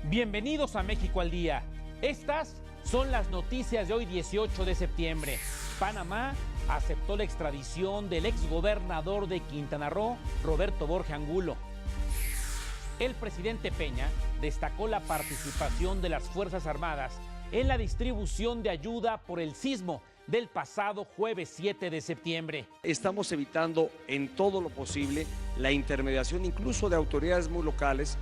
Bienvenidos a México al Día. Estas son las noticias de hoy 18 de septiembre. Panamá aceptó la extradición del exgobernador de Quintana Roo, Roberto Borge Angulo. El presidente Peña destacó la participación de las Fuerzas Armadas en la distribución de ayuda por el sismo del pasado jueves 7 de septiembre. Estamos evitando en todo lo posible la intermediación incluso de autoridades muy locales.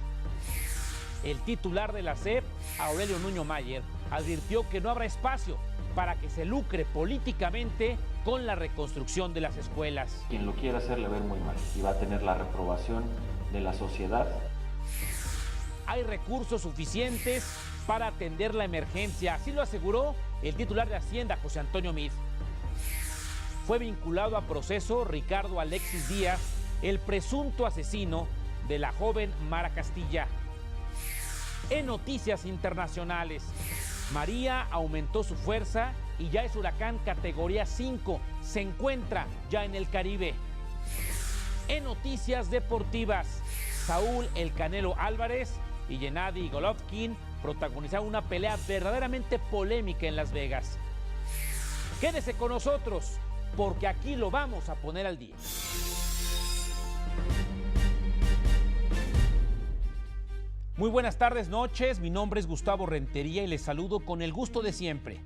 El titular de la SEP, Aurelio Nuño Mayer, advirtió que no habrá espacio para que se lucre políticamente con la reconstrucción de las escuelas. Quien lo quiera hacer le va a ir muy mal y va a tener la reprobación de la sociedad. Hay recursos suficientes para atender la emergencia, así lo aseguró el titular de Hacienda, José Antonio Meade. Fue vinculado a proceso Ricardo Alexis Díaz, el presunto asesino de la joven Mara Castilla. En noticias internacionales, María aumentó su fuerza y ya es huracán categoría 5. Se encuentra ya en el Caribe. En noticias deportivas, Saúl El Canelo Álvarez y Gennady Golovkin protagonizaron una pelea verdaderamente polémica en Las Vegas. Quédese con nosotros, porque aquí lo vamos a poner al día. Muy buenas tardes, noches. Mi nombre es Gustavo Rentería y les saludo con el gusto de siempre.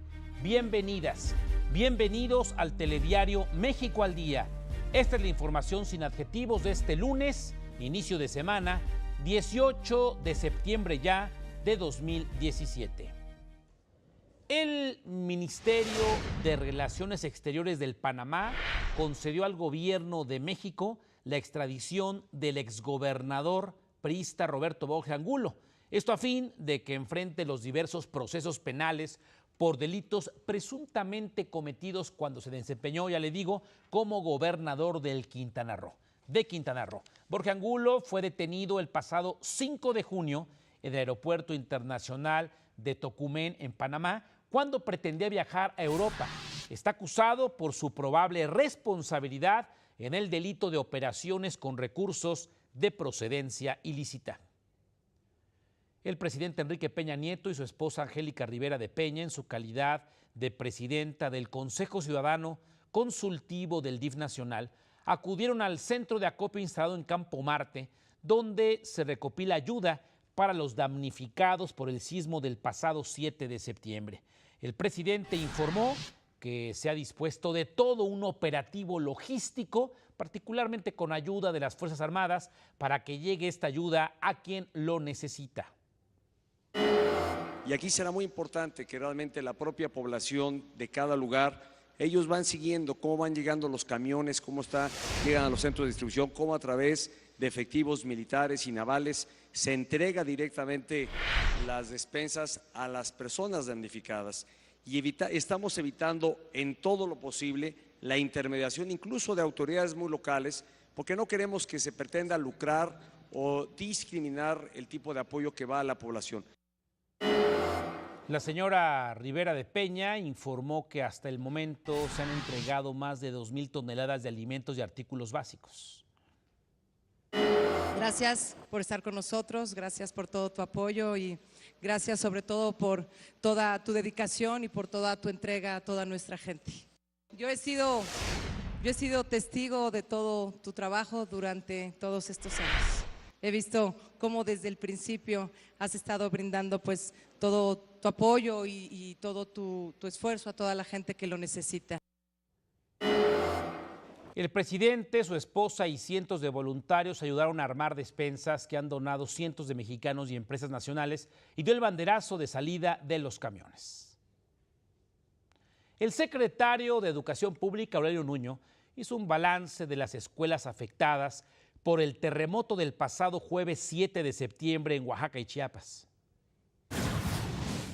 Bienvenidas, bienvenidos al telediario México al Día. Esta es la información sin adjetivos de este lunes, inicio de semana, 18 de septiembre ya de 2017. El Ministerio de Relaciones Exteriores del Panamá concedió al gobierno de México la extradición del exgobernador priista Roberto Borge Angulo. Esto a fin de que enfrente los diversos procesos penales por delitos presuntamente cometidos cuando se desempeñó, ya le digo, como gobernador de Quintana Roo. Borge Angulo fue detenido el pasado 5 de junio en el Aeropuerto Internacional de Tocumen, en Panamá, cuando pretendía viajar a Europa. Está acusado por su probable responsabilidad en el delito de operaciones con recursos de procedencia ilícita. El presidente Enrique Peña Nieto y su esposa Angélica Rivera de Peña, en su calidad de presidenta del Consejo Ciudadano Consultivo del DIF Nacional, acudieron al centro de acopio instalado en Campo Marte, donde se recopila ayuda para los damnificados por el sismo del pasado 7 de septiembre. El presidente informó que se ha dispuesto de todo un operativo logístico, particularmente con ayuda de las Fuerzas Armadas, para que llegue esta ayuda a quien lo necesita. Y aquí será muy importante que realmente la propia población de cada lugar, ellos van siguiendo cómo van llegando los camiones, cómo llegan a los centros de distribución, cómo a través de efectivos militares y navales se entrega directamente las despensas a las personas damnificadas. Y estamos evitando en todo lo posible la intermediación incluso de autoridades muy locales, porque no queremos que se pretenda lucrar o discriminar el tipo de apoyo que va a la población. La señora Rivera de Peña informó que hasta el momento se han entregado más de 2,000 toneladas de alimentos y artículos básicos. Gracias por estar con nosotros, gracias por todo tu apoyo y gracias sobre todo por toda tu dedicación y por toda tu entrega a toda nuestra gente. Yo he sido testigo de todo tu trabajo durante todos estos años. He visto cómo desde el principio has estado brindando pues todo tu apoyo y todo tu esfuerzo a toda la gente que lo necesita. El presidente, su esposa y cientos de voluntarios ayudaron a armar despensas que han donado cientos de mexicanos y empresas nacionales y dio el banderazo de salida de los camiones. El secretario de Educación Pública, Aurelio Nuño, hizo un balance de las escuelas afectadas por el terremoto del pasado jueves 7 de septiembre en Oaxaca y Chiapas.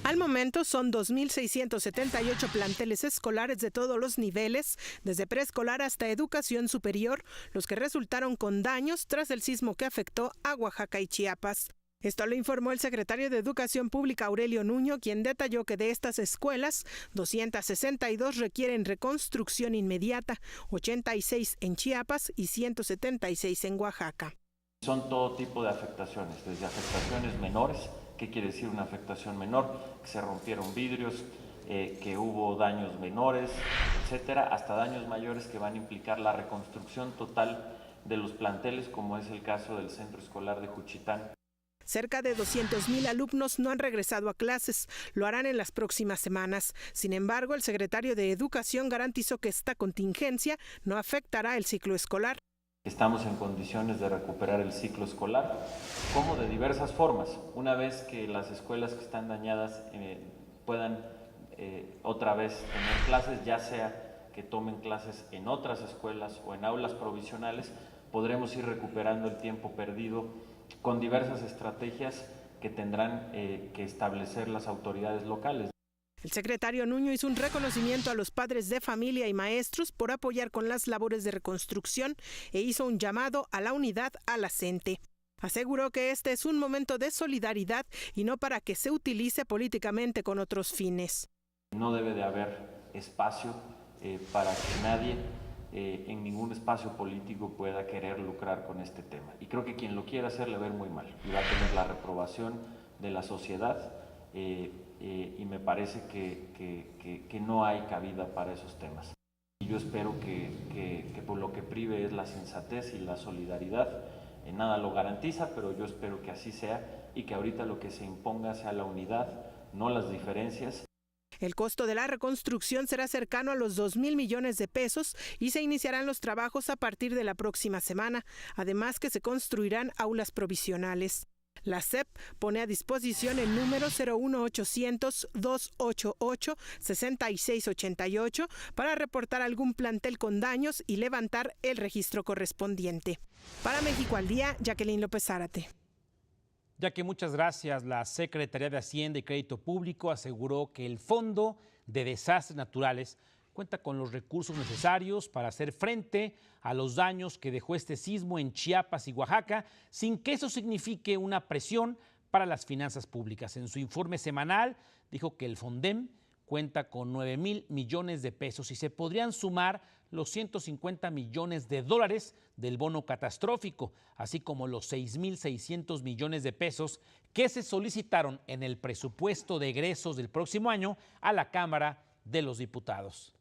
Al momento son 2.678 planteles escolares de todos los niveles, desde preescolar hasta educación superior, los que resultaron con daños tras el sismo que afectó a Oaxaca y Chiapas. Esto lo informó el secretario de Educación Pública, Aurelio Nuño, quien detalló que de estas escuelas, 262 requieren reconstrucción inmediata, 86 en Chiapas y 176 en Oaxaca. Son todo tipo de afectaciones, desde afectaciones menores, ¿Qué quiere decir una afectación menor? Que se rompieron vidrios, que hubo daños menores, etcétera, hasta daños mayores que van a implicar la reconstrucción total de los planteles, como es el caso del Centro Escolar de Juchitán. Cerca de 200,000 alumnos no han regresado a clases. Lo harán en las próximas semanas. Sin embargo, el secretario de Educación garantizó que esta contingencia no afectará el ciclo escolar. Estamos en condiciones de recuperar el ciclo escolar, como de diversas formas. Una vez que las escuelas que están dañadas puedan otra vez tener clases, ya sea que tomen clases en otras escuelas o en aulas provisionales, podremos ir recuperando el tiempo perdido con diversas estrategias que tendrán que establecer las autoridades locales. El secretario Nuño hizo un reconocimiento a los padres de familia y maestros por apoyar con las labores de reconstrucción e hizo un llamado a la unidad a la CENTE. Aseguró que este es un momento de solidaridad y no para que se utilice políticamente con otros fines. No debe de haber espacio para que nadie en ningún espacio político pueda querer lucrar con este tema. Y creo que quien lo quiera hacer le va a ir muy mal y va a tener la reprobación de la sociedad y me parece que no hay cabida para esos temas. Y yo espero que por lo que prive es la sensatez y la solidaridad. Nada lo garantiza, pero yo espero que así sea y que ahorita lo que se imponga sea la unidad, no las diferencias. El costo de la reconstrucción será cercano a los 2,000 millones de pesos y se iniciarán los trabajos a partir de la próxima semana, además que se construirán aulas provisionales. La SEP pone a disposición el número 01800-288-6688 para reportar algún plantel con daños y levantar el registro correspondiente. Para México al Día, Jacqueline López Zárate. Ya que muchas gracias, la Secretaría de Hacienda y Crédito Público aseguró que el Fondo de Desastres Naturales cuenta con los recursos necesarios para hacer frente a los daños que dejó este sismo en Chiapas y Oaxaca, sin que eso signifique una presión para las finanzas públicas. En su informe semanal dijo que el Fondem cuenta con 9,000 millones de pesos y se podrían sumar los 150 millones de dólares del bono catastrófico, así como los 6,600 millones de pesos que se solicitaron en el presupuesto de egresos del próximo año a la Cámara de los Diputados.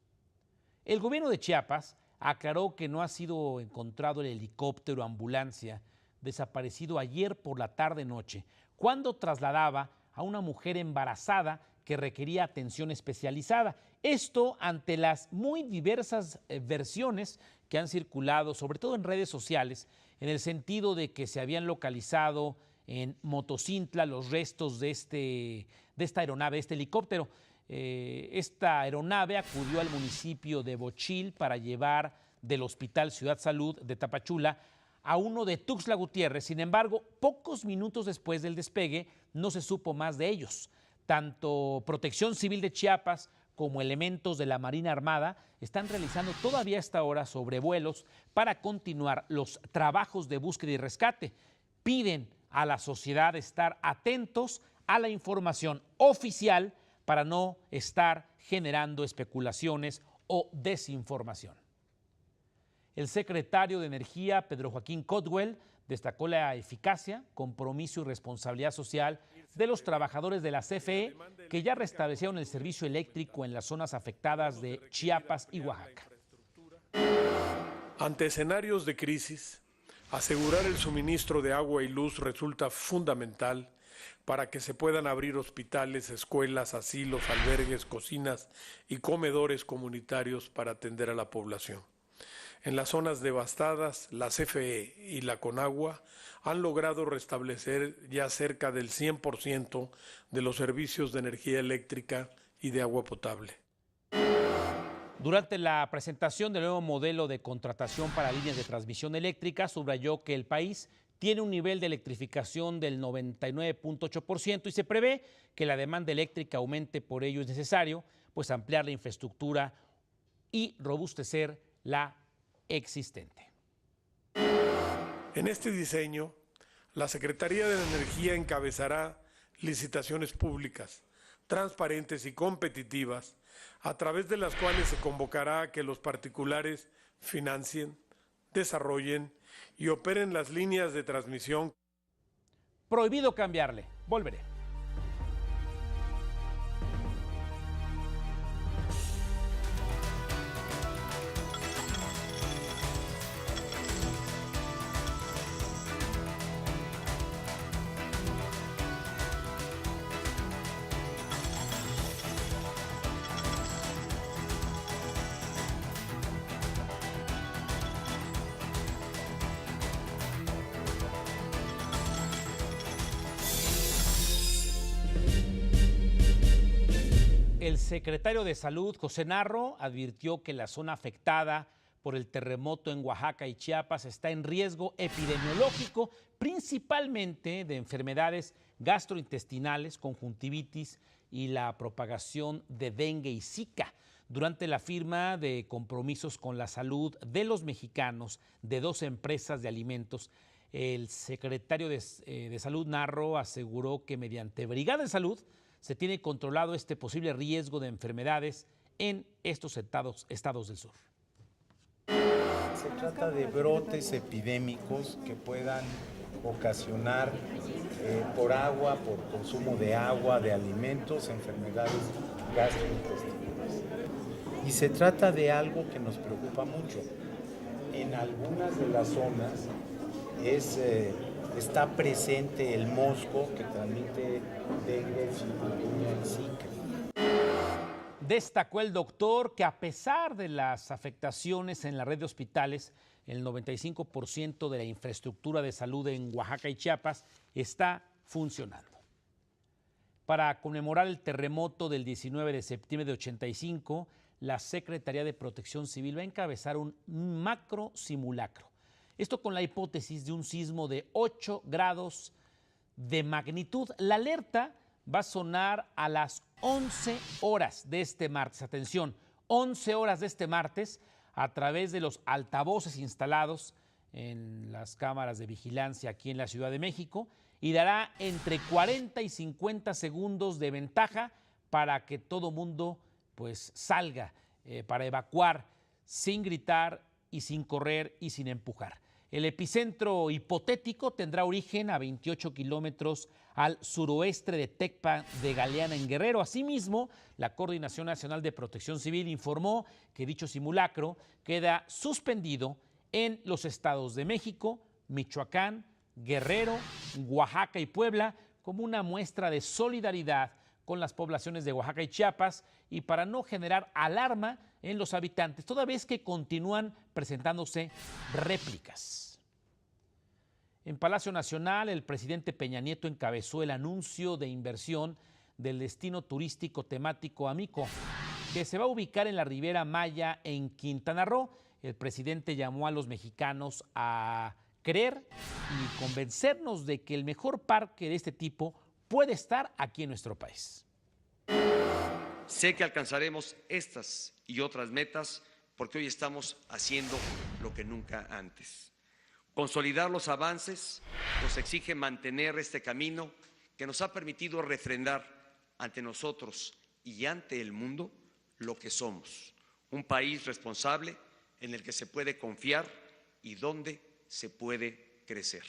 El gobierno de Chiapas aclaró que no ha sido encontrado el helicóptero ambulancia desaparecido ayer por la tarde-noche, cuando trasladaba a una mujer embarazada que requería atención especializada. Esto ante las muy diversas versiones que han circulado, sobre todo en redes sociales, en el sentido de que se habían localizado en Motocintla los restos de esta aeronave, este helicóptero. Esta aeronave acudió al municipio de Bochil para llevar del Hospital Ciudad Salud de Tapachula a uno de Tuxtla Gutiérrez. Sin embargo, pocos minutos después del despegue no se supo más de ellos. Tanto Protección Civil de Chiapas como elementos de la Marina Armada están realizando todavía a esta hora sobrevuelos para continuar los trabajos de búsqueda y rescate. Piden a la sociedad estar atentos a la información oficial para no estar generando especulaciones o desinformación. El secretario de Energía, Pedro Joaquín Cotwell, destacó la eficacia, compromiso y responsabilidad social de los trabajadores de la CFE que ya restablecieron el servicio eléctrico en las zonas afectadas de Chiapas y Oaxaca. Ante escenarios de crisis, asegurar el suministro de agua y luz resulta fundamental para que se puedan abrir hospitales, escuelas, asilos, albergues, cocinas y comedores comunitarios para atender a la población. En las zonas devastadas, la CFE y la Conagua han logrado restablecer ya cerca del 100% de los servicios de energía eléctrica y de agua potable. Durante la presentación del nuevo modelo de contratación para líneas de transmisión eléctrica, subrayó que el país tiene un nivel de electrificación del 99.8% y se prevé que la demanda eléctrica aumente. Por ello es necesario ampliar la infraestructura y robustecer la existente. En este diseño, la Secretaría de Energía encabezará licitaciones públicas, transparentes y competitivas, a través de las cuales se convocará a que los particulares financien, desarrollen y operen las líneas de transmisión. Prohibido cambiarle. Volveré. El secretario de Salud, José Narro, advirtió que la zona afectada por el terremoto en Oaxaca y Chiapas está en riesgo epidemiológico, principalmente de enfermedades gastrointestinales, conjuntivitis y la propagación de dengue y zika. Durante la firma de compromisos con la salud de los mexicanos de 2 empresas de alimentos, el secretario de Salud, Narro, aseguró que mediante Brigada de Salud se tiene controlado este posible riesgo de enfermedades en estos estados del sur. Se trata de brotes epidémicos que puedan ocasionar por agua, por consumo de agua, de alimentos, enfermedades gastrointestinales. Y se trata de algo que nos preocupa mucho. En algunas de las zonas está presente el mosco que transmite dengue, chikungunya y zika. Destacó el doctor que a pesar de las afectaciones en la red de hospitales, el 95% de la infraestructura de salud en Oaxaca y Chiapas está funcionando. Para conmemorar el terremoto del 19 de septiembre de 85, la Secretaría de Protección Civil va a encabezar un macro simulacro. Esto con la hipótesis de un sismo de 8 grados de magnitud. La alerta va a sonar a las 11 horas de este martes. Atención, 11 horas de este martes a través de los altavoces instalados en las cámaras de vigilancia aquí en la Ciudad de México y dará entre 40 y 50 segundos de ventaja para que todo mundo pues salga para evacuar sin gritar y sin correr y sin empujar. El epicentro hipotético tendrá origen a 28 kilómetros al suroeste de Tecpa de Galeana, en Guerrero. Asimismo, la Coordinación Nacional de Protección Civil informó que dicho simulacro queda suspendido en los estados de México, Michoacán, Guerrero, Oaxaca y Puebla, como una muestra de solidaridad con las poblaciones de Oaxaca y Chiapas y para no generar alarma en los habitantes, toda vez que continúan presentándose réplicas. En Palacio Nacional, el presidente Peña Nieto encabezó el anuncio de inversión del destino turístico temático Amico, que se va a ubicar en la Riviera Maya en Quintana Roo. El presidente llamó a los mexicanos a creer y convencernos de que el mejor parque de este tipo puede estar aquí en nuestro país. Sé que alcanzaremos estas y otras metas porque hoy estamos haciendo lo que nunca antes. Consolidar los avances nos exige mantener este camino que nos ha permitido refrendar ante nosotros y ante el mundo lo que somos, un país responsable en el que se puede confiar y donde se puede crecer.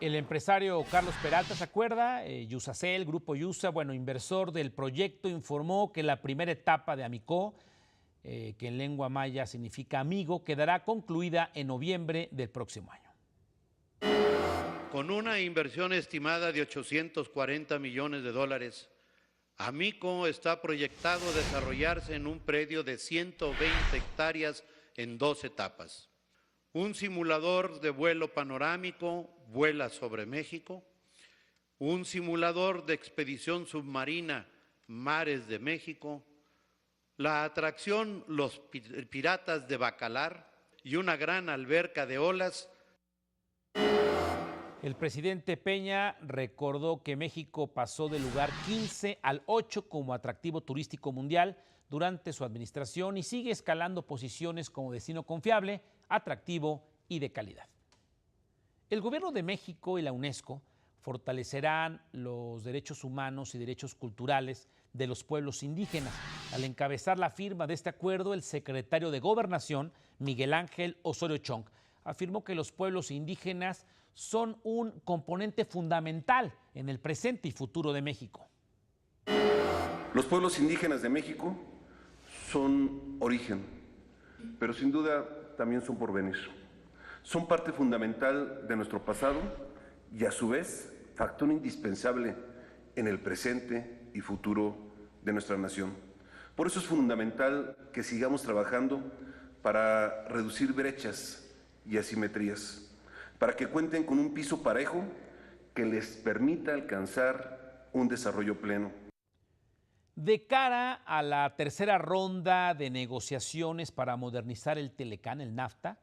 El empresario Carlos Peralta, ¿se acuerda? Yusacel, Grupo Yusa, inversor del proyecto, informó que la primera etapa de Amicó, que en lengua maya significa amigo, quedará concluida en noviembre del próximo año. Con una inversión estimada de $840 millones, Amico está proyectado desarrollarse en un predio de 120 hectáreas en 2 etapas. Un simulador de vuelo panorámico vuela sobre México, un simulador de expedición submarina Mares de México, la atracción Los Piratas de Bacalar y una gran alberca de olas. El presidente Peña recordó que México pasó del lugar 15 al 8 como atractivo turístico mundial durante su administración y sigue escalando posiciones como destino confiable, atractivo y de calidad. El gobierno de México y la UNESCO fortalecerán los derechos humanos y derechos culturales de los pueblos indígenas. Al encabezar la firma de este acuerdo, el secretario de Gobernación, Miguel Ángel Osorio Chong, afirmó que los pueblos indígenas son un componente fundamental en el presente y futuro de México. Los pueblos indígenas de México son origen, pero sin duda también son porvenir. Son parte fundamental de nuestro pasado y a su vez factor indispensable en el presente y futuro de nuestra nación. Por eso es fundamental que sigamos trabajando para reducir brechas y asimetrías, para que cuenten con un piso parejo que les permita alcanzar un desarrollo pleno. De cara a la tercera ronda de negociaciones para modernizar el Telecán, el NAFTA,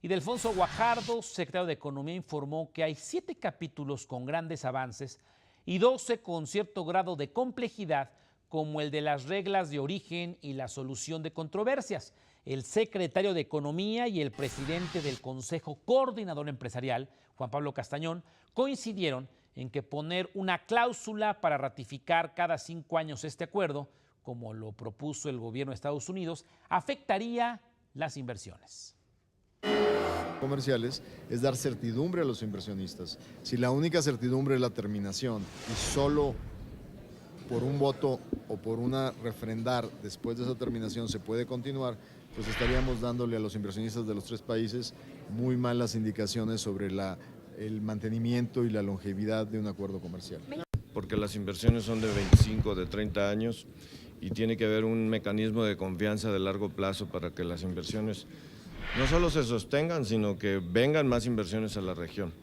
Ildefonso Guajardo, secretario de Economía, informó que hay 7 capítulos con grandes avances y 12 con cierto grado de complejidad, como el de las reglas de origen y la solución de controversias. El secretario de Economía y el presidente del Consejo Coordinador Empresarial, Juan Pablo Castañón, coincidieron en que poner una cláusula para ratificar cada 5 años este acuerdo, como lo propuso el gobierno de Estados Unidos, afectaría las inversiones comerciales, es dar certidumbre a los inversionistas. Si la única certidumbre es la terminación y solo por un voto o por una refrendar después de esa terminación se puede continuar, pues estaríamos dándole a los inversionistas de los 3 países muy malas indicaciones sobre el mantenimiento y la longevidad de un acuerdo comercial. Porque las inversiones son de 25, de 30 años y tiene que haber un mecanismo de confianza de largo plazo para que las inversiones no solo se sostengan, sino que vengan más inversiones a la región.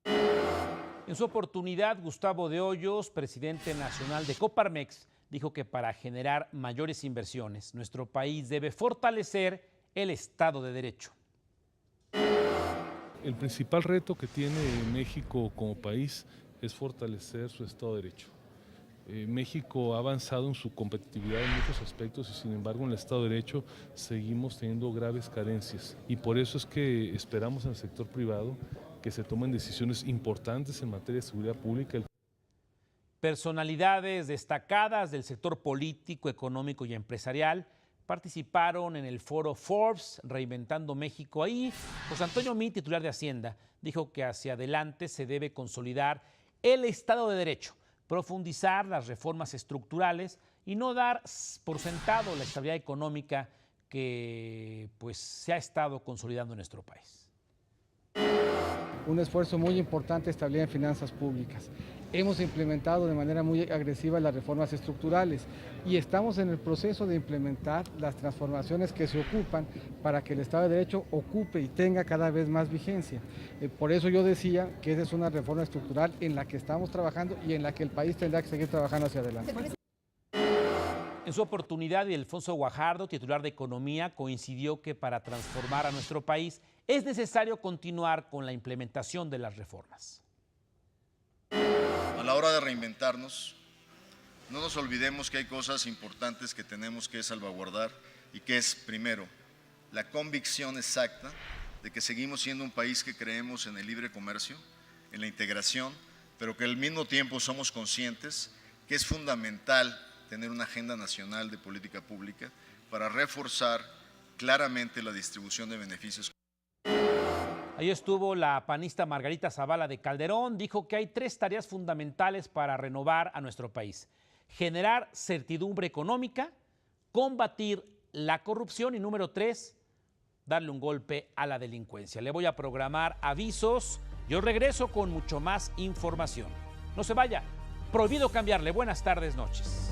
En su oportunidad, Gustavo de Hoyos, presidente nacional de Coparmex, dijo que para generar mayores inversiones, nuestro país debe fortalecer el Estado de Derecho. El principal reto que tiene México como país es fortalecer su Estado de Derecho. México ha avanzado en su competitividad en muchos aspectos y sin embargo en el Estado de Derecho seguimos teniendo graves carencias y por eso es que esperamos en el sector privado que se tomen decisiones importantes en materia de seguridad pública. Personalidades destacadas del sector político, económico y empresarial participaron en el foro Forbes Reinventando México. Ahí, José Antonio Meade, titular de Hacienda, dijo que hacia adelante se debe consolidar el Estado de Derecho, profundizar las reformas estructurales y no dar por sentado la estabilidad económica que se ha estado consolidando en nuestro país. Un esfuerzo muy importante de estabilidad en finanzas públicas. Hemos implementado de manera muy agresiva las reformas estructurales y estamos en el proceso de implementar las transformaciones que se ocupan para que el Estado de Derecho ocupe y tenga cada vez más vigencia. Por eso yo decía que esa es una reforma estructural en la que estamos trabajando y en la que el país tendrá que seguir trabajando hacia adelante. En su oportunidad, Ildefonso Guajardo, titular de Economía, coincidió que para transformar a nuestro país es necesario continuar con la implementación de las reformas. A la hora de reinventarnos, no nos olvidemos que hay cosas importantes que tenemos que salvaguardar y que es, primero, la convicción exacta de que seguimos siendo un país que creemos en el libre comercio, en la integración, pero que al mismo tiempo somos conscientes que es fundamental tener una agenda nacional de política pública para reforzar claramente la distribución de beneficios. Ahí estuvo la panista Margarita Zavala de Calderón, dijo que hay 3 tareas fundamentales para renovar a nuestro país: generar certidumbre económica, combatir la corrupción y número 3, darle un golpe a la delincuencia. Le voy a programar avisos, yo regreso con mucho más información. No se vaya, prohibido cambiarle. Buenas tardes, noches.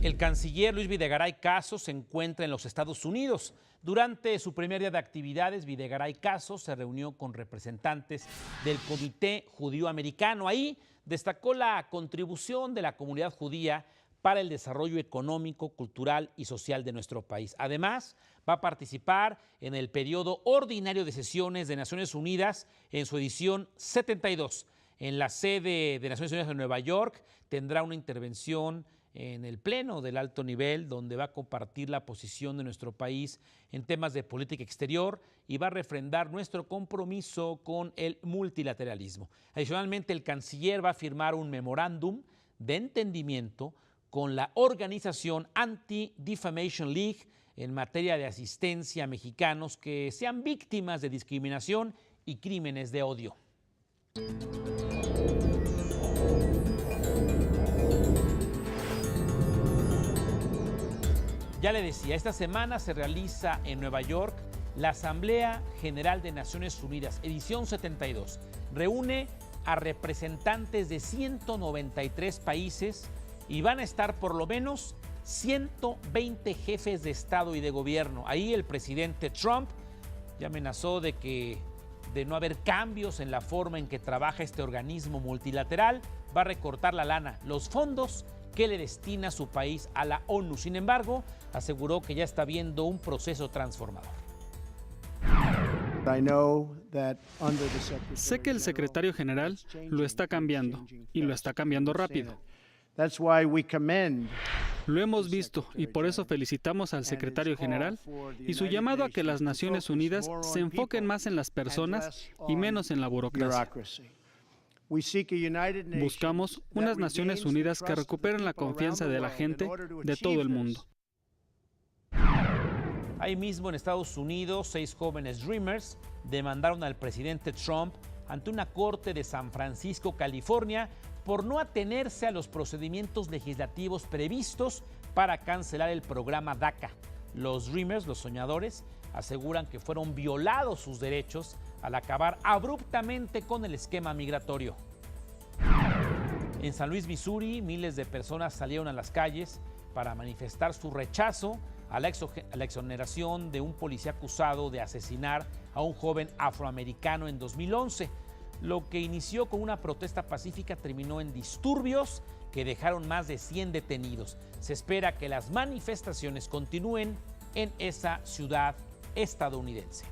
El canciller Luis Videgaray Caso se encuentra en los Estados Unidos. Durante su primer día de actividades, Videgaray Caso se reunió con representantes del Comité Judío Americano. Ahí destacó la contribución de la comunidad judía para el desarrollo económico, cultural y social de nuestro país. Además, va a participar en el periodo ordinario de sesiones de Naciones Unidas en su edición 72. En la sede de Naciones Unidas en Nueva York tendrá una intervención en el pleno del alto nivel, donde va a compartir la posición de nuestro país en temas de política exterior y va a refrendar nuestro compromiso con el multilateralismo. Adicionalmente, el canciller va a firmar un memorándum de entendimiento con la organización Anti-Defamation League en materia de asistencia a mexicanos que sean víctimas de discriminación y crímenes de odio. Ya le decía, esta semana se realiza en Nueva York la Asamblea General de Naciones Unidas, edición 72. Reúne a representantes de 193 países y van a estar por lo menos 120 jefes de Estado y de gobierno. Ahí el presidente Trump Ya amenazó de no haber cambios en la forma en que trabaja este organismo multilateral, va a recortar la lana, los fondos que le destina su país a la ONU. Sin embargo, aseguró que ya está viendo un proceso transformador. Sé que el secretario general lo está cambiando y lo está cambiando rápido. Lo hemos visto y por eso felicitamos al secretario general y su llamado a que las Naciones Unidas se enfoquen más en las personas y menos en la burocracia. Buscamos unas Naciones Unidas que recuperen la confianza de la gente de todo el mundo. Ahí mismo en Estados Unidos, 6 jóvenes Dreamers demandaron al presidente Trump ante una corte de San Francisco, California, por no atenerse a los procedimientos legislativos previstos para cancelar el programa DACA. Los Dreamers, los soñadores, aseguran que fueron violados sus derechos al acabar abruptamente con el esquema migratorio. En San Luis, Missouri, miles de personas salieron a las calles para manifestar su rechazo a la exoneración de un policía acusado de asesinar a un joven afroamericano en 2011. Lo que inició con una protesta pacífica terminó en disturbios que dejaron más de 100 detenidos. Se espera que las manifestaciones continúen en esa ciudad estadounidense.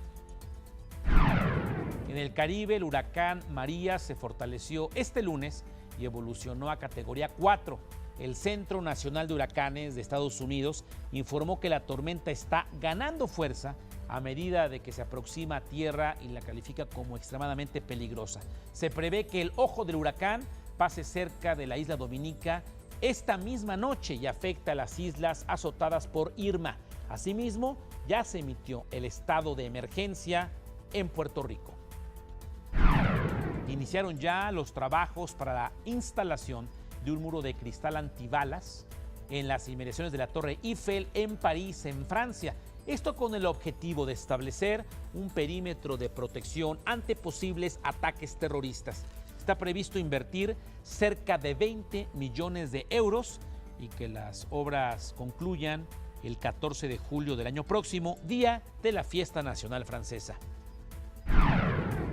En el Caribe, el huracán María se fortaleció este lunes y evolucionó a categoría 4. El Centro Nacional de Huracanes de Estados Unidos informó que la tormenta está ganando fuerza a medida de que se aproxima a tierra y la califica como extremadamente peligrosa. Se prevé que el ojo del huracán pase cerca de la isla Dominica esta misma noche y afecta a las islas azotadas por Irma. Asimismo, ya se emitió el estado de emergencia en Puerto Rico. Iniciaron ya los trabajos para la instalación de un muro de cristal antibalas en las inmediaciones de la Torre Eiffel en París, en Francia. Esto con el objetivo de establecer un perímetro de protección ante posibles ataques terroristas. Está previsto invertir cerca de 20 millones de euros y que las obras concluyan el 14 de julio del año próximo, día de la fiesta nacional francesa.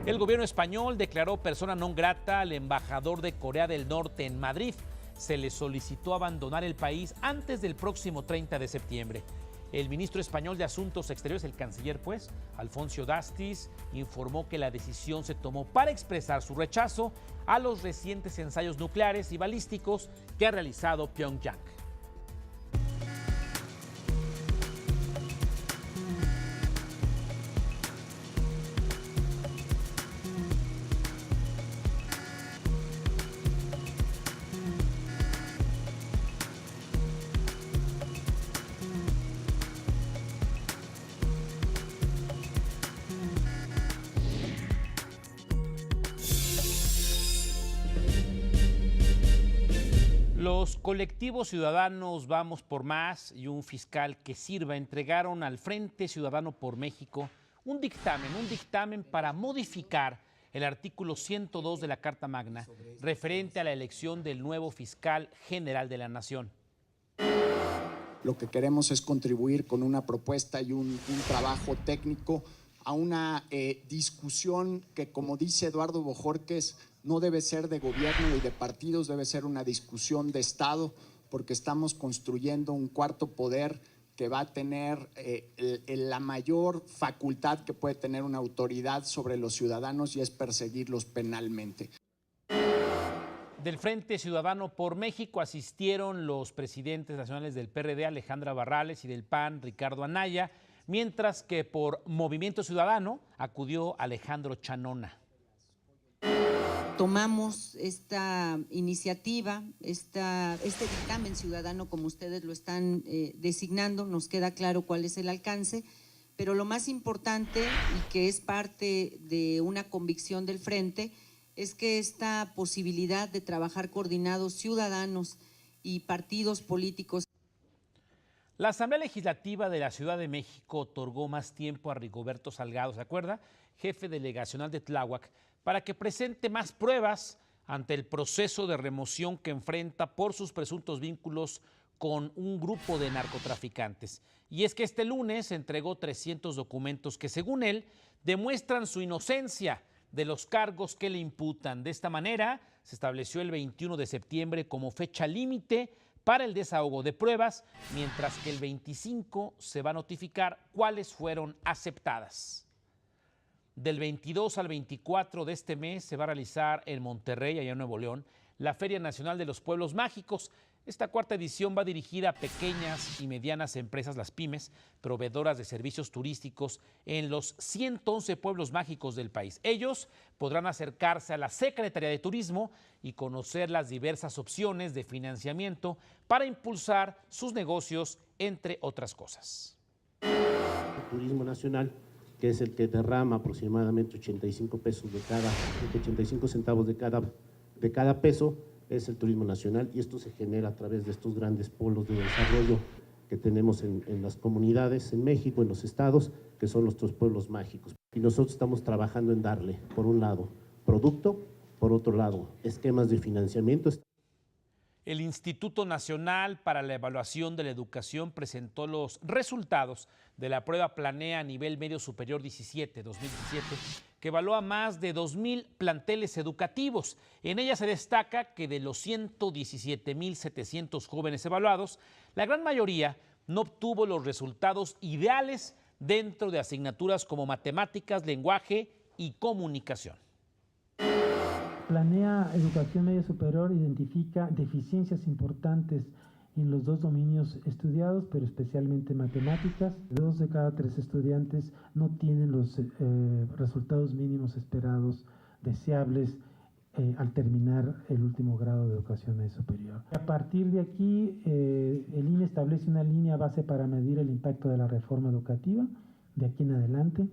El gobierno español declaró persona non grata al embajador de Corea del Norte en Madrid. Se le solicitó abandonar el país antes del próximo 30 de septiembre. El ministro español de Asuntos Exteriores, el canciller, Alfonso Dastis, informó que la decisión se tomó para expresar su rechazo a los recientes ensayos nucleares y balísticos que ha realizado Pyongyang. Los colectivos ciudadanos Vamos por Más y un fiscal que sirva entregaron al Frente Ciudadano por México un dictamen para modificar el artículo 102 de la Carta Magna referente a la elección del nuevo fiscal general de la Nación. Lo que queremos es contribuir con una propuesta y un trabajo técnico a una discusión que, como dice Eduardo Bojorquez, no debe ser de gobierno y de partidos, debe ser una discusión de Estado, porque estamos construyendo un cuarto poder que va a tener la mayor facultad que puede tener una autoridad sobre los ciudadanos, y es perseguirlos penalmente. Del Frente Ciudadano por México asistieron los presidentes nacionales del PRD, Alejandra Barrales, y del PAN, Ricardo Anaya, mientras que por Movimiento Ciudadano acudió Alejandro Chanona. Tomamos esta iniciativa, este dictamen ciudadano, como ustedes lo están designando, nos queda claro cuál es el alcance, pero lo más importante, y que es parte de una convicción del Frente, es que esta posibilidad de trabajar coordinados ciudadanos y partidos políticos. La Asamblea Legislativa de la Ciudad de México otorgó más tiempo a Rigoberto Salgado, ¿se acuerda?, jefe delegacional de Tláhuac, para que presente más pruebas ante el proceso de remoción que enfrenta por sus presuntos vínculos con un grupo de narcotraficantes. Y es que este lunes entregó 300 documentos que, según él, demuestran su inocencia de los cargos que le imputan. De esta manera, se estableció el 21 de septiembre como fecha límite para el desahogo de pruebas, mientras que el 25 se va a notificar cuáles fueron aceptadas. Del 22 al 24 de este mes se va a realizar en Monterrey, allá en Nuevo León, la Feria Nacional de los Pueblos Mágicos. Esta cuarta edición va dirigida a pequeñas y medianas empresas, las pymes, proveedoras de servicios turísticos en los 111 pueblos mágicos del país. Ellos podrán acercarse a la Secretaría de Turismo y conocer las diversas opciones de financiamiento para impulsar sus negocios, entre otras cosas. El Turismo Nacional, que es el que derrama aproximadamente 85 centavos de cada peso, es el turismo nacional, y esto se genera a través de estos grandes polos de desarrollo que tenemos en las comunidades, en México, en los estados, que son nuestros pueblos mágicos. Y nosotros estamos trabajando en darle, por un lado, producto, por otro lado, esquemas de financiamiento. El Instituto Nacional para la Evaluación de la Educación presentó los resultados de la prueba Planea a nivel medio superior 2017, que evaluó a más de 2,000 planteles educativos. En ella se destaca que de los 117,700 jóvenes evaluados, la gran mayoría no obtuvo los resultados ideales dentro de asignaturas como matemáticas, lenguaje y comunicación. Planea Educación Media Superior identifica deficiencias importantes en los dos dominios estudiados, pero especialmente matemáticas. 2 de cada 3 estudiantes no tienen los resultados mínimos esperados, deseables, al terminar el último grado de educación media superior. A partir de aquí, el INE establece una línea base para medir el impacto de la reforma educativa de aquí en adelante.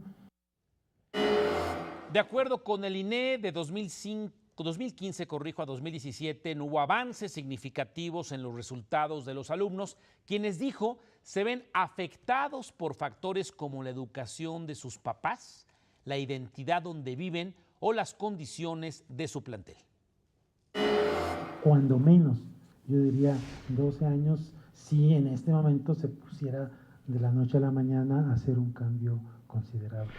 De acuerdo con el INE, de 2015 a 2017, no hubo avances significativos en los resultados de los alumnos, quienes, dijo, se ven afectados por factores como la educación de sus papás, la identidad donde viven o las condiciones de su plantel. Cuando menos, yo diría 12 años, si en este momento se pusiera de la noche a la mañana a hacer un cambio considerable.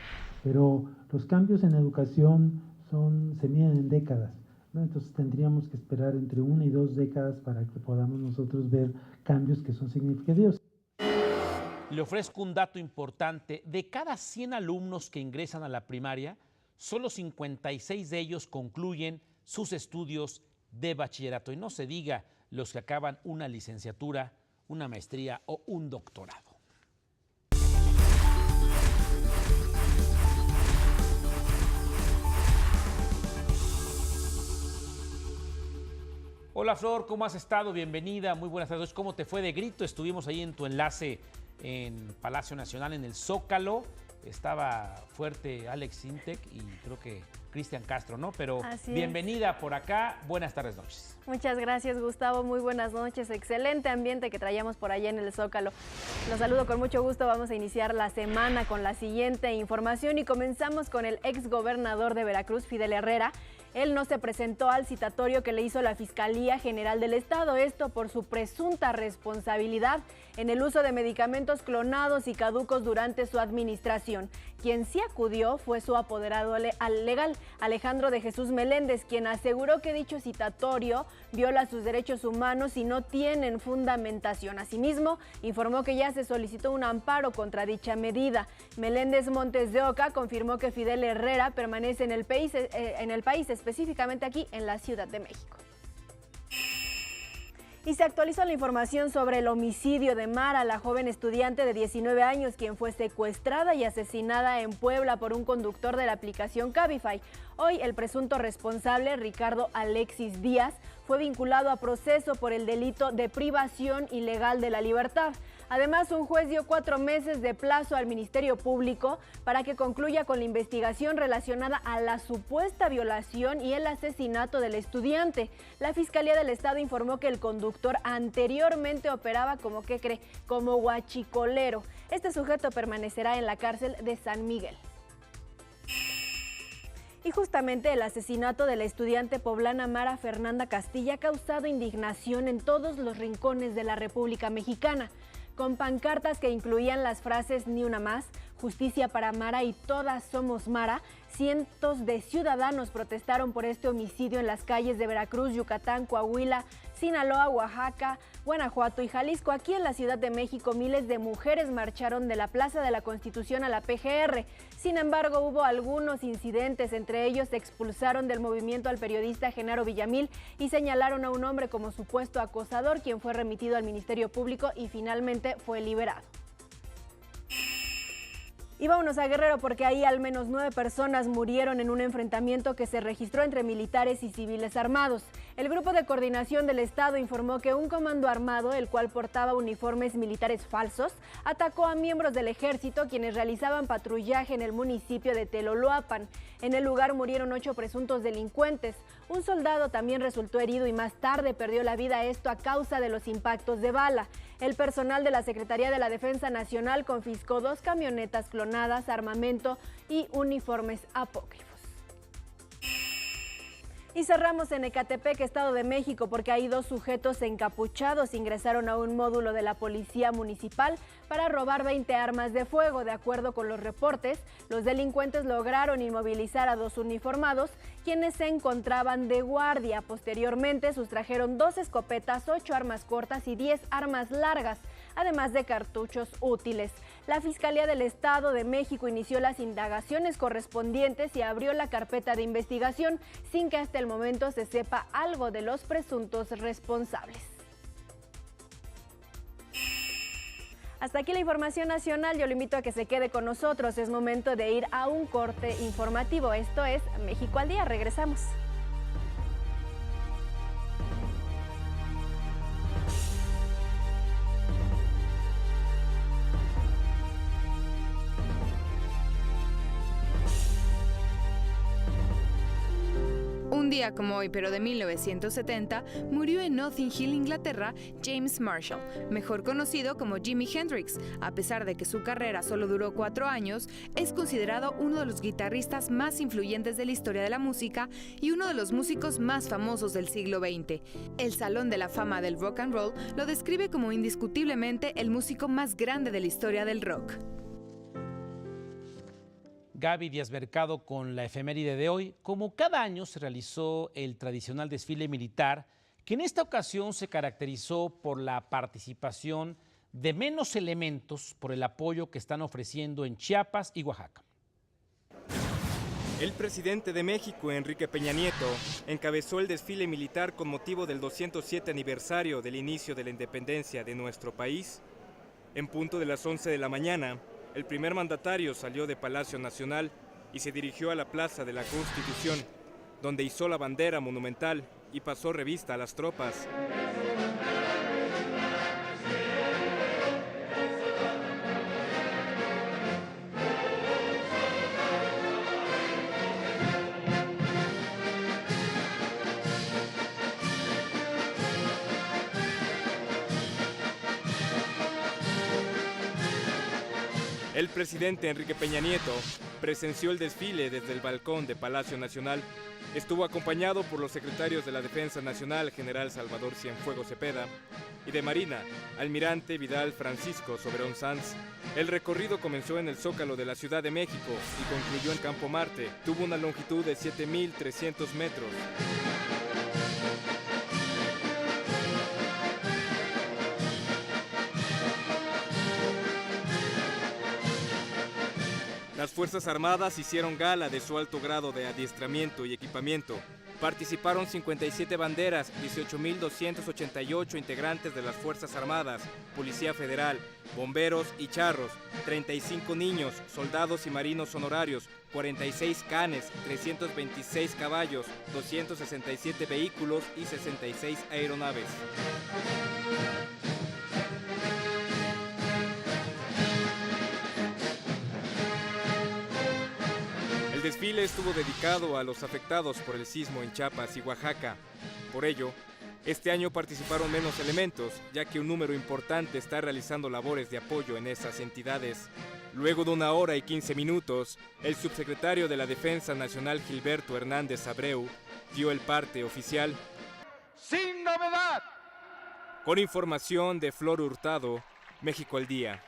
Pero los cambios en educación se miden en décadas, ¿no? Entonces tendríamos que esperar entre 1 y 2 décadas para que podamos nosotros ver cambios que son significativos. Le ofrezco un dato importante. De cada 100 alumnos que ingresan a la primaria, solo 56 de ellos concluyen sus estudios de bachillerato. Y no se diga los que acaban una licenciatura, una maestría o un doctorado. Hola Flor, ¿cómo has estado? Bienvenida, muy buenas tardes. ¿Cómo te fue de grito? Estuvimos ahí en tu enlace en Palacio Nacional, en el Zócalo. Estaba fuerte Alex Sintek y creo que Cristian Castro, ¿no? Pero bienvenida por acá. Buenas tardes, noches. Muchas gracias, Gustavo. Muy buenas noches. Excelente ambiente que traíamos por allá en el Zócalo. Los saludo con mucho gusto. Vamos a iniciar la semana con la siguiente información y comenzamos con el exgobernador de Veracruz, Fidel Herrera. Él no se presentó al citatorio que le hizo la Fiscalía General del Estado, esto por su presunta responsabilidad en el uso de medicamentos clonados y caducos durante su administración. Quien sí acudió fue su apoderado legal, Alejandro de Jesús Meléndez, quien aseguró que dicho citatorio viola sus derechos humanos y no tienen fundamentación. Asimismo, informó que ya se solicitó un amparo contra dicha medida. Meléndez Montes de Oca confirmó que Fidel Herrera permanece en el país, específicamente aquí en la Ciudad de México. Y se actualizó la información sobre el homicidio de Mara, la joven estudiante de 19 años, quien fue secuestrada y asesinada en Puebla por un conductor de la aplicación Cabify. Hoy el presunto responsable, Ricardo Alexis Díaz, fue vinculado a proceso por el delito de privación ilegal de la libertad. Además, un juez dio 4 meses de plazo al Ministerio Público para que concluya con la investigación relacionada a la supuesta violación y el asesinato del estudiante. La Fiscalía del Estado informó que el conductor anteriormente operaba como huachicolero. Este sujeto permanecerá en la cárcel de San Miguel. Y justamente el asesinato de la estudiante poblana Mara Fernanda Castilla ha causado indignación en todos los rincones de la República Mexicana, con pancartas que incluían las frases "Ni una más", "Justicia para Mara" y "Todas somos Mara". Cientos de ciudadanos protestaron por este homicidio en las calles de Veracruz, Yucatán, Coahuila, Sinaloa, Oaxaca, Guanajuato y Jalisco. Aquí en la Ciudad de México, miles de mujeres marcharon de la Plaza de la Constitución a la PGR. Sin embargo, hubo algunos incidentes, entre ellos se expulsaron del movimiento al periodista Genaro Villamil y señalaron a un hombre como supuesto acosador, quien fue remitido al Ministerio Público y finalmente fue liberado. Y vámonos a Guerrero porque ahí al menos 9 personas murieron en un enfrentamiento que se registró entre militares y civiles armados. El Grupo de Coordinación del Estado informó que un comando armado, el cual portaba uniformes militares falsos, atacó a miembros del ejército quienes realizaban patrullaje en el municipio de Teloloapan. En el lugar murieron 8 presuntos delincuentes. Un soldado también resultó herido y más tarde perdió la vida, esto a causa de los impactos de bala. El personal de la Secretaría de la Defensa Nacional confiscó 2 camionetas clonadas, armamento y uniformes apócrifos. Y cerramos en Ecatepec, Estado de México, porque ahí 2 sujetos encapuchados ingresaron a un módulo de la Policía Municipal para robar 20 armas de fuego. De acuerdo con los reportes, los delincuentes lograron inmovilizar a 2 uniformados, quienes se encontraban de guardia. Posteriormente, sustrajeron 2 escopetas, 8 armas cortas y 10 armas largas, además de cartuchos útiles. La Fiscalía del Estado de México inició las indagaciones correspondientes y abrió la carpeta de investigación sin que hasta el momento se sepa algo de los presuntos responsables. Hasta aquí la información nacional. Yo lo invito a que se quede con nosotros. Es momento de ir a un corte informativo. Esto es México al Día. Regresamos. Un día como hoy, pero de 1970, murió en Notting Hill, Inglaterra, James Marshall, mejor conocido como Jimi Hendrix. A pesar de que su carrera solo duró 4 años, es considerado uno de los guitarristas más influyentes de la historia de la música y uno de los músicos más famosos del siglo XX. El Salón de la Fama del Rock and Roll lo describe como indiscutiblemente el músico más grande de la historia del rock. Gaby Díaz Mercado con la efeméride de hoy. Como cada año se realizó el tradicional desfile militar, que en esta ocasión se caracterizó por la participación de menos elementos por el apoyo que están ofreciendo en Chiapas y Oaxaca. El presidente de México, Enrique Peña Nieto, encabezó el desfile militar con motivo del 207 aniversario del inicio de la independencia de nuestro país. En punto de las 11 de la mañana, el primer mandatario salió de Palacio Nacional y se dirigió a la Plaza de la Constitución, donde izó la bandera monumental y pasó revista a las tropas. El presidente Enrique Peña Nieto presenció el desfile desde el balcón de Palacio Nacional. Estuvo acompañado por los secretarios de la Defensa Nacional, general Salvador Cienfuegos Cepeda, y de Marina, almirante Vidal Francisco Soberón Sanz. El recorrido comenzó en el Zócalo de la Ciudad de México y concluyó en Campo Marte. Tuvo una longitud de 7.300 metros. Las Fuerzas Armadas hicieron gala de su alto grado de adiestramiento y equipamiento. Participaron 57 banderas, 18.288 integrantes de las Fuerzas Armadas, Policía Federal, bomberos y charros, 35 niños, soldados y marinos honorarios, 46 canes, 326 caballos, 267 vehículos y 66 aeronaves. El desfile estuvo dedicado a los afectados por el sismo en Chiapas y Oaxaca. Por ello, Este año participaron menos elementos, ya que un número importante está realizando labores de apoyo en esas entidades. Luego de 1 hora y 15 minutos, el subsecretario de la Defensa Nacional Gilberto Hernández Abreu dio el parte oficial. ¡Sin novedad! Con información de Flor Hurtado, México al Día.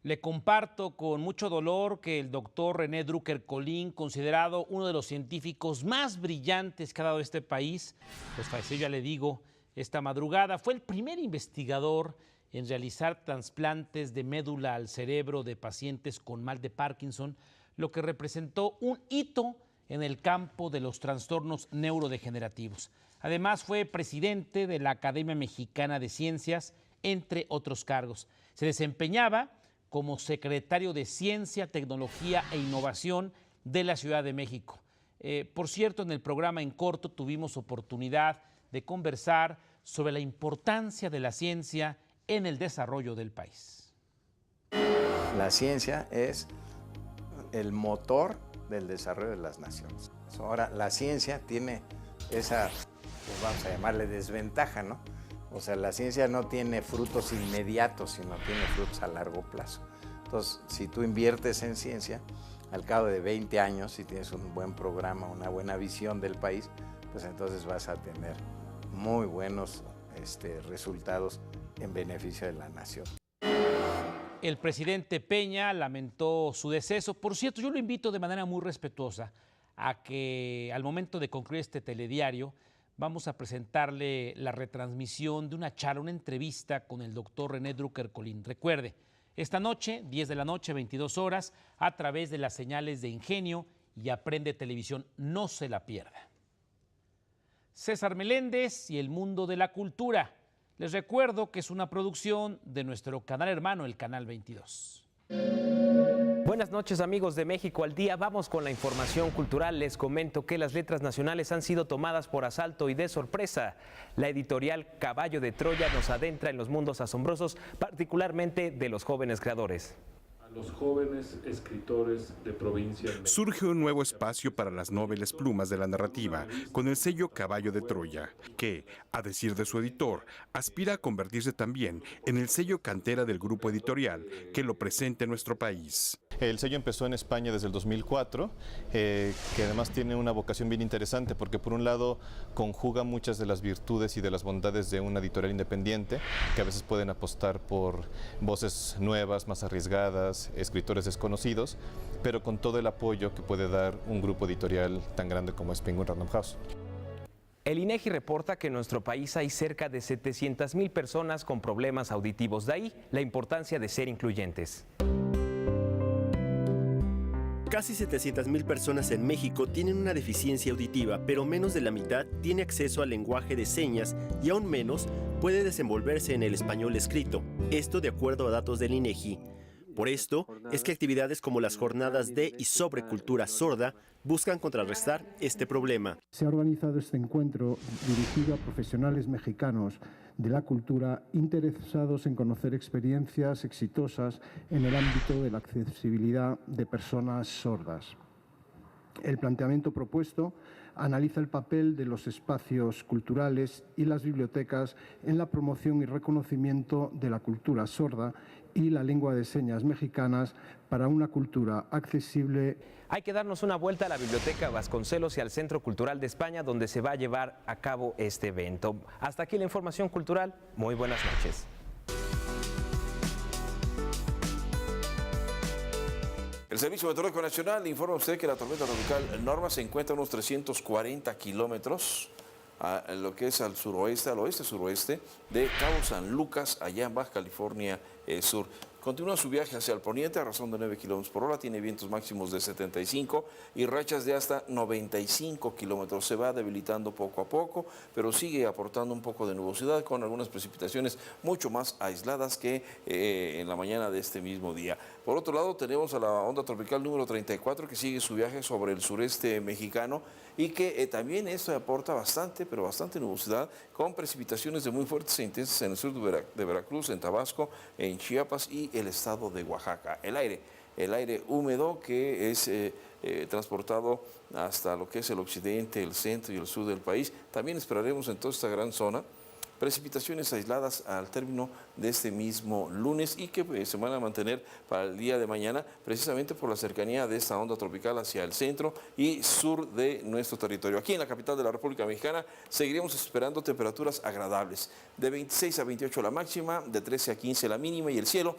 Le comparto con mucho dolor que el doctor René Drucker-Colín, considerado uno de los científicos más brillantes que ha dado este país, pues falleció, ya le digo, esta madrugada. Fue el primer investigador en realizar trasplantes de médula al cerebro de pacientes con mal de Parkinson, lo que representó un hito en el campo de los trastornos neurodegenerativos. Además, fue presidente de la Academia Mexicana de Ciencias, entre otros cargos. Se desempeñaba como secretario de Ciencia, Tecnología e Innovación de la Ciudad de México. Por cierto, en el programa En Corto tuvimos oportunidad de conversar sobre la importancia de la ciencia en el desarrollo del país. La ciencia es el motor del desarrollo de las naciones. Ahora, la ciencia tiene esa, pues vamos a llamarle desventaja, ¿no? O sea, la ciencia no tiene frutos inmediatos, sino tiene frutos a largo plazo. Entonces, si tú inviertes en ciencia, al cabo de 20 años, si tienes un buen programa, una buena visión del país, pues entonces vas a tener muy buenos resultados en beneficio de la nación. El presidente Peña lamentó su deceso. Por cierto, yo lo invito de manera muy respetuosa a que al momento de concluir este telediario vamos a presentarle la retransmisión de una charla, una entrevista con el doctor René Drucker-Colín. Recuerde, esta noche, 10 de la noche, 22 horas, a través de las señales de Ingenio y Aprende Televisión. No se la pierda. César Meléndez y el mundo de la cultura. Les recuerdo que es una producción de nuestro canal hermano, el Canal 22. Buenas noches, amigos de México al Día. Vamos con la información cultural. Les comento que las letras nacionales han sido tomadas por asalto y de sorpresa. La editorial Caballo de Troya nos adentra en los mundos asombrosos, particularmente de los jóvenes creadores. Los jóvenes escritores de provincia. Surge un nuevo espacio para las nobles plumas de la narrativa, con el sello Caballo de Troya, que, a decir de su editor, aspira a convertirse también en el sello cantera del grupo editorial que lo presenta en nuestro país. El sello empezó en España desde el 2004, que además tiene una vocación bien interesante porque por un lado conjuga muchas de las virtudes y de las bondades de una editorial independiente, que a veces pueden apostar por voces nuevas, más arriesgadas, escritores desconocidos, pero con todo el apoyo que puede dar un grupo editorial tan grande como es Penguin Random House. El INEGI reporta que en nuestro país hay cerca de 700,000 personas con problemas auditivos. De ahí la importancia de ser incluyentes. Casi 700,000 personas en México tienen una deficiencia auditiva, pero menos de la mitad tiene acceso al lenguaje de señas y aún menos puede desenvolverse en el español escrito. Esto de acuerdo a datos del INEGI. Por esto es que actividades como las jornadas de y sobre cultura sorda buscan contrarrestar este problema. Se ha organizado este encuentro dirigido a profesionales mexicanos de la cultura interesados en conocer experiencias exitosas en el ámbito de la accesibilidad de personas sordas. El planteamiento propuesto analiza el papel de los espacios culturales y las bibliotecas en la promoción y reconocimiento de la cultura sorda y la lengua de señas mexicanas para una cultura accesible. Hay que darnos una vuelta a la Biblioteca Vasconcelos y al Centro Cultural de España, donde se va a llevar a cabo este evento. Hasta aquí la información cultural. Muy buenas noches. El Servicio Meteorológico Nacional le informa a usted que la tormenta tropical Norma se encuentra a unos 340 kilómetros a lo que es al suroeste, al oeste-suroeste de Cabo San Lucas, allá en Baja California Sur. Continúa su viaje hacia el poniente a razón de 9 kilómetros por hora, tiene vientos máximos de 75 y rachas de hasta 95 kilómetros. Se va debilitando poco a poco, pero sigue aportando un poco de nubosidad con algunas precipitaciones mucho más aisladas que en la mañana de este mismo día. Por otro lado, tenemos a la onda tropical número 34 que sigue su viaje sobre el sureste mexicano y que también esto aporta bastante, pero bastante nubosidad, con precipitaciones de muy fuertes e intensas en el sur de Veracruz, en Tabasco, en Chiapas y el estado de Oaxaca. El aire el aire húmedo que es transportado hasta lo que es el occidente, el centro y el sur del país. También esperaremos en toda esta gran zona precipitaciones aisladas al término de este mismo lunes y que se van a mantener para el día de mañana, precisamente por la cercanía de esta onda tropical hacia el centro y sur de nuestro territorio. Aquí en la capital de la República Mexicana seguiremos esperando temperaturas agradables, de 26 a 28 la máxima, de 13 a 15 la mínima, y el cielo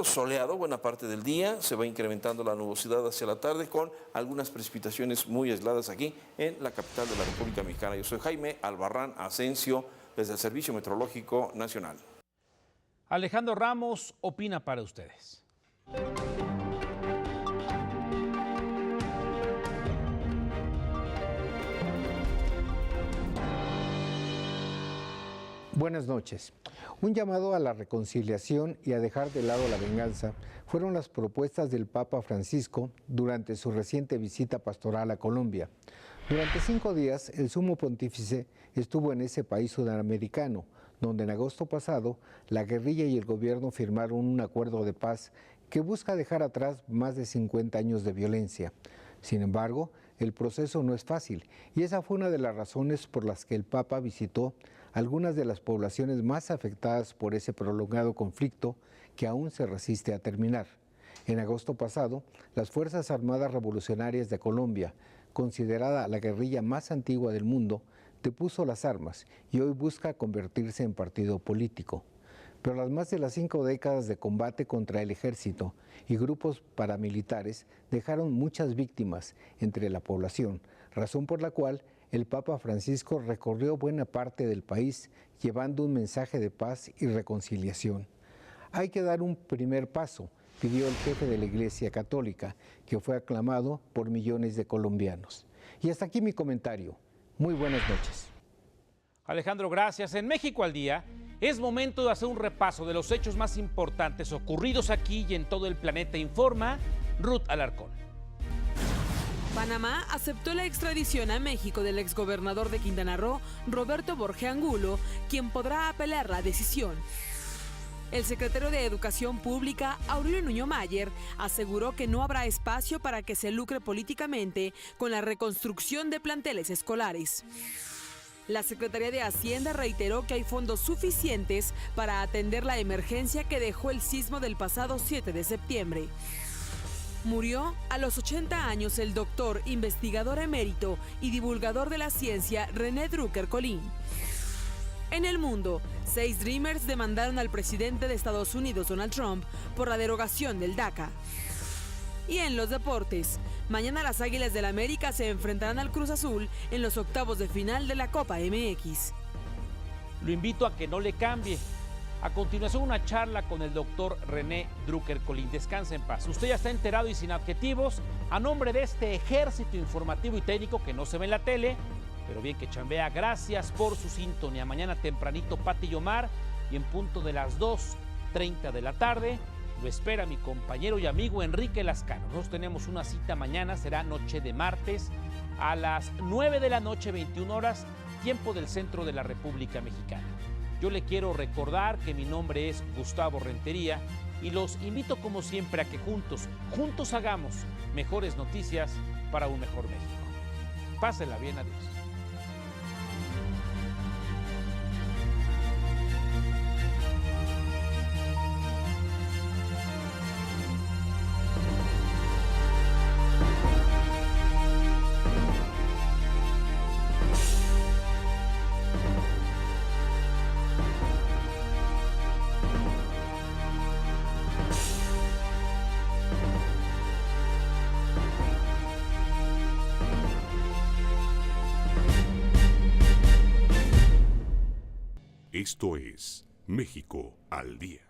soleado buena parte del día, se va incrementando la nubosidad hacia la tarde con algunas precipitaciones muy aisladas aquí en la capital de la República Mexicana. Yo soy Jaime Albarrán Asensio, desde el Servicio Meteorológico Nacional. Alejandro Ramos opina para ustedes. Buenas noches. Un llamado a la reconciliación y a dejar de lado la venganza fueron las propuestas del Papa Francisco durante su reciente visita pastoral a Colombia. Durante 5 días, el sumo pontífice estuvo en ese país sudamericano, donde en agosto pasado la guerrilla y el gobierno firmaron un acuerdo de paz que busca dejar atrás más de 50 años de violencia. Sin embargo, el proceso no es fácil y esa fue una de las razones por las que el Papa visitó algunas de las poblaciones más afectadas por ese prolongado conflicto que aún se resiste a terminar. En agosto pasado, las Fuerzas Armadas Revolucionarias de Colombia, considerada la guerrilla más antigua del mundo, depuso las armas y hoy busca convertirse en partido político. Pero las más de las 5 décadas de combate contra el ejército y grupos paramilitares dejaron muchas víctimas entre la población, razón por la cual el Papa Francisco recorrió buena parte del país llevando un mensaje de paz y reconciliación. Hay que dar un primer paso, pidió el jefe de la Iglesia Católica, que fue aclamado por millones de colombianos. Y hasta aquí mi comentario. Muy buenas noches. Alejandro, gracias. En México al Día es momento de hacer un repaso de los hechos más importantes ocurridos aquí y en todo el planeta, informa Ruth Alarcón. Panamá aceptó la extradición a México del exgobernador de Quintana Roo, Roberto Borge Angulo, quien podrá apelar la decisión. El secretario de Educación Pública, Aurelio Nuño Mayer, aseguró que no habrá espacio para que se lucre políticamente con la reconstrucción de planteles escolares. La Secretaría de Hacienda reiteró que hay fondos suficientes para atender la emergencia que dejó el sismo del pasado 7 de septiembre. Murió a los 80 años el doctor, investigador emérito y divulgador de la ciencia René Drucker-Colin. En el mundo, 6 Dreamers demandaron al presidente de Estados Unidos, Donald Trump, por la derogación del DACA. Y en los deportes, mañana las Águilas del América se enfrentarán al Cruz Azul en los octavos de final de la Copa MX. Lo invito a que no le cambie. A continuación, una charla con el doctor René Drucker-Colin. Descanse en paz. Usted ya está enterado y sin adjetivos, a nombre de este ejército informativo y técnico que no se ve en la tele, pero bien que chambea. Gracias por su sintonía. Mañana tempranito, Pati y Omar, y en punto de las 2:30 de la tarde, lo espera mi compañero y amigo Enrique Lascano. Nosotros tenemos una cita mañana, será noche de martes, a las 9 de la noche, 21 horas, tiempo del centro de la República Mexicana. Yo le quiero recordar que mi nombre es Gustavo Rentería y los invito como siempre a que juntos hagamos mejores noticias para un mejor México. Pásenla bien, adiós. Esto es México al Día.